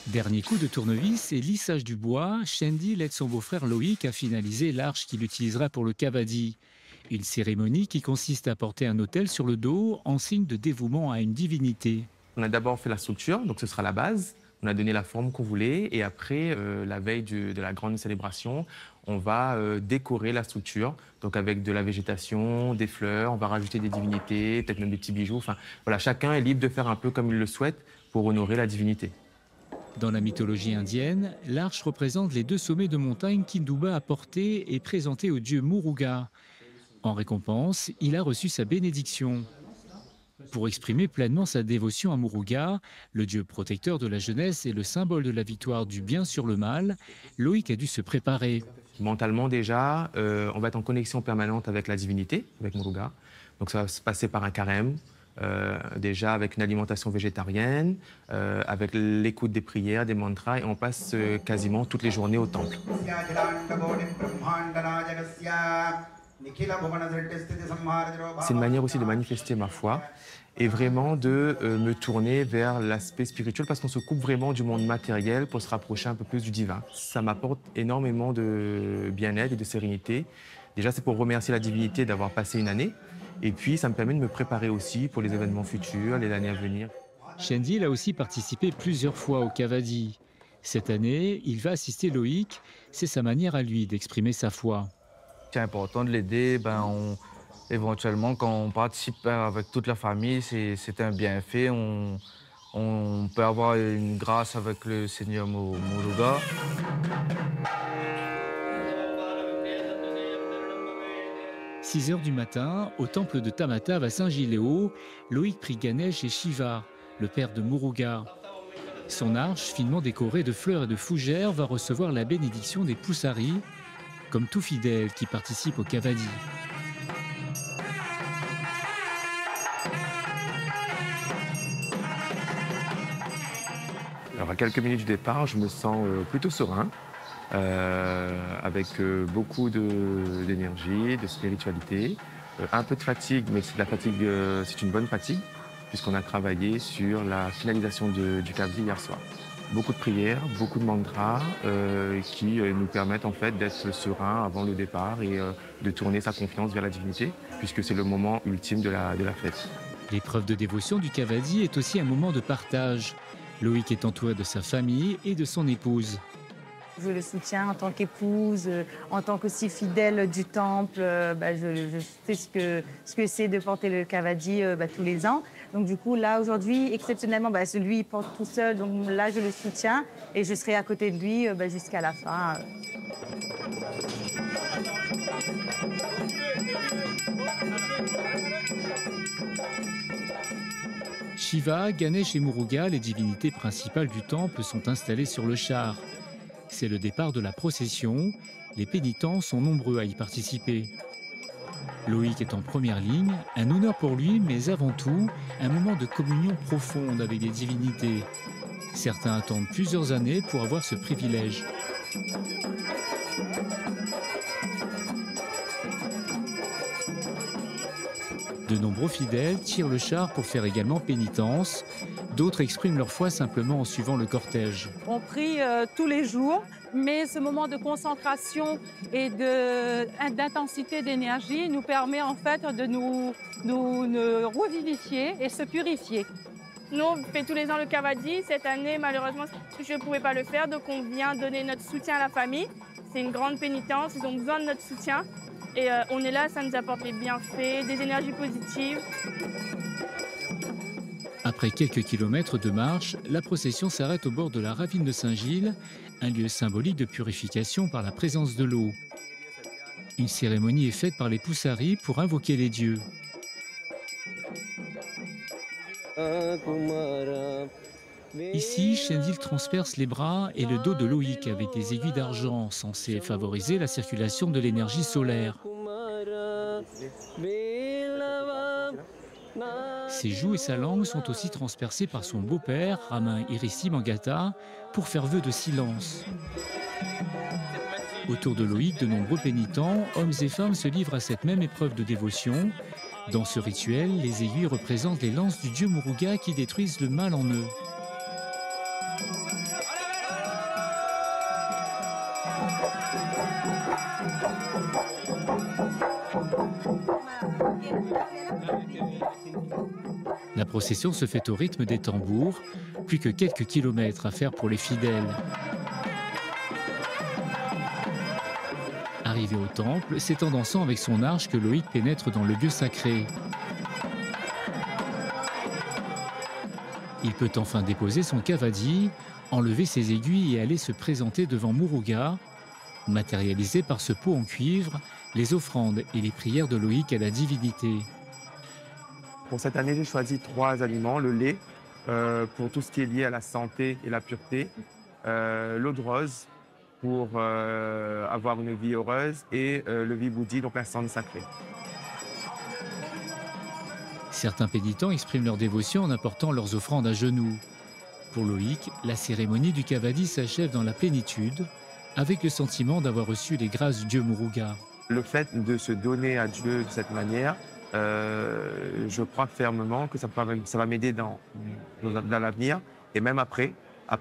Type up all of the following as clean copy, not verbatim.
Dernier coup de tournevis et lissage du bois, Shendil aide son beau-frère Loïc à finaliser l'arche qu'il utilisera pour le cavadi. Une cérémonie qui consiste à porter un autel sur le dos en signe de dévouement à une divinité. On a d'abord fait la structure, donc ce sera la base. On a donné la forme qu'on voulait et après, la veille de la grande célébration, on va décorer la structure, donc avec de la végétation, des fleurs, on va rajouter des divinités, peut-être même des petits bijoux. Enfin, voilà, chacun est libre de faire un peu comme il le souhaite pour honorer la divinité. Dans la mythologie indienne, l'arche représente les deux sommets de montagne qu'Induba a portés et présentés au dieu Muruga. En récompense, il a reçu sa bénédiction. Pour exprimer pleinement sa dévotion à Muruga, le dieu protecteur de la jeunesse et le symbole de la victoire du bien sur le mal, Loïc a dû se préparer. Mentalement déjà, on va être en connexion permanente avec la divinité, avec Muruga. Donc ça va se passer par un carême, déjà avec une alimentation végétarienne, avec l'écoute des prières, des mantras, et on passe quasiment toutes les journées au temple. C'est une manière aussi de manifester ma foi et vraiment de me tourner vers l'aspect spirituel parce qu'on se coupe vraiment du monde matériel pour se rapprocher un peu plus du divin. Ça m'apporte énormément de bien-être et de sérénité. Déjà, c'est pour remercier la divinité d'avoir passé une année et puis ça me permet de me préparer aussi pour les événements futurs, les années à venir. Shendil a aussi participé plusieurs fois au cavadi. Cette année, il va assister Loïc. C'est sa manière à lui d'exprimer sa foi. C'est important de l'aider. Éventuellement, quand on participe avec toute la famille, c'est un bienfait. On peut avoir une grâce avec le Seigneur Muruga. 6 heures du matin, au temple de Tamatave à Saint-Gilléo, Loïc prie Ganesh et Shiva, le père de Muruga. Son arche, finement décorée de fleurs et de fougères, va recevoir la bénédiction des Poussari, comme tout fidèle qui participe au cavadi. Alors à quelques minutes du départ, je me sens plutôt serein, avec beaucoup d'énergie, de spiritualité, un peu de fatigue, mais c'est de la fatigue, c'est une bonne fatigue, puisqu'on a travaillé sur la finalisation du cavadi hier soir. Beaucoup de prières, beaucoup de mantras qui nous permettent en fait d'être serein avant le départ et de tourner sa confiance vers la divinité, puisque c'est le moment ultime de la fête. L'épreuve de dévotion du cavadi est aussi un moment de partage. Loïc est entouré de sa famille et de son épouse. Je le soutiens en tant qu'épouse, en tant qu'aussi fidèle du temple. Je sais ce que c'est de porter le cavadi tous les ans. Donc du coup, là, aujourd'hui, exceptionnellement, lui, il porte tout seul. Donc là, je le soutiens et je serai à côté de lui jusqu'à la fin. Shiva, Ganesh et Muruga, les divinités principales du temple, sont installées sur le char. C'est le départ de la procession. Les pénitents sont nombreux à y participer. Loïc est en première ligne, un honneur pour lui, mais avant tout, un moment de communion profonde avec les divinités. Certains attendent plusieurs années pour avoir ce privilège. De nombreux fidèles tirent le char pour faire également pénitence. D'autres expriment leur foi simplement en suivant le cortège. On prie tous les jours, mais ce moment de concentration et d'intensité d'énergie nous permet en fait de nous revivifier et se purifier. Nous, on fait tous les ans le cavadi. Cette année, malheureusement, je ne pouvais pas le faire, donc on vient donner notre soutien à la famille. C'est une grande pénitence, ils ont besoin de notre soutien. Et on est là, ça nous apporte des bienfaits, des énergies positives. Après quelques kilomètres de marche, la procession s'arrête au bord de la ravine de Saint-Gilles, un lieu symbolique de purification par la présence de l'eau. Une cérémonie est faite par les Poussari pour invoquer les dieux. Ici, Shendil transperce les bras et le dos de Loïc avec des aiguilles d'argent censées favoriser la circulation de l'énergie solaire. Ses joues et sa langue sont aussi transpercées par son beau-père, Ramin Irissi Mangata, pour faire vœu de silence. Autour de Loïc, de nombreux pénitents, hommes et femmes, se livrent à cette même épreuve de dévotion. Dans ce rituel, les aiguilles représentent les lances du dieu Muruga qui détruisent le mal en eux. La procession se fait au rythme des tambours, plus que quelques kilomètres à faire pour les fidèles. Arrivé au temple, c'est en dansant avec son arche que Loïc pénètre dans le lieu sacré. Il peut enfin déposer son cavadi, enlever ses aiguilles et aller se présenter devant Muruga, matérialisé par ce pot en cuivre, les offrandes et les prières de Loïc à la divinité. Pour cette année, j'ai choisi 3 aliments. Le lait, pour tout ce qui est lié à la santé et la pureté. L'eau de rose, pour avoir une vie heureuse. Et le vibhuti, donc la cendre sacrée. Certains pénitents expriment leur dévotion en apportant leurs offrandes à genoux. Pour Loïc, la cérémonie du cavadi s'achève dans la plénitude, avec le sentiment d'avoir reçu les grâces du dieu Muruga. Le fait de se donner à Dieu de cette manière, je crois fermement que ça va m'aider dans l'avenir et même après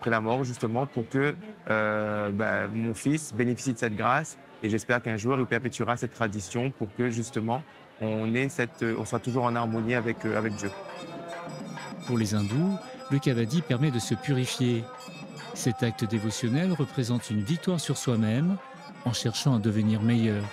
la mort, justement, pour que mon fils bénéficie de cette grâce. Et j'espère qu'un jour, il perpétuera cette tradition pour que, justement, on soit toujours en harmonie avec Dieu. Pour les hindous, le cavadi permet de se purifier. Cet acte dévotionnel représente une victoire sur soi-même en cherchant à devenir meilleur.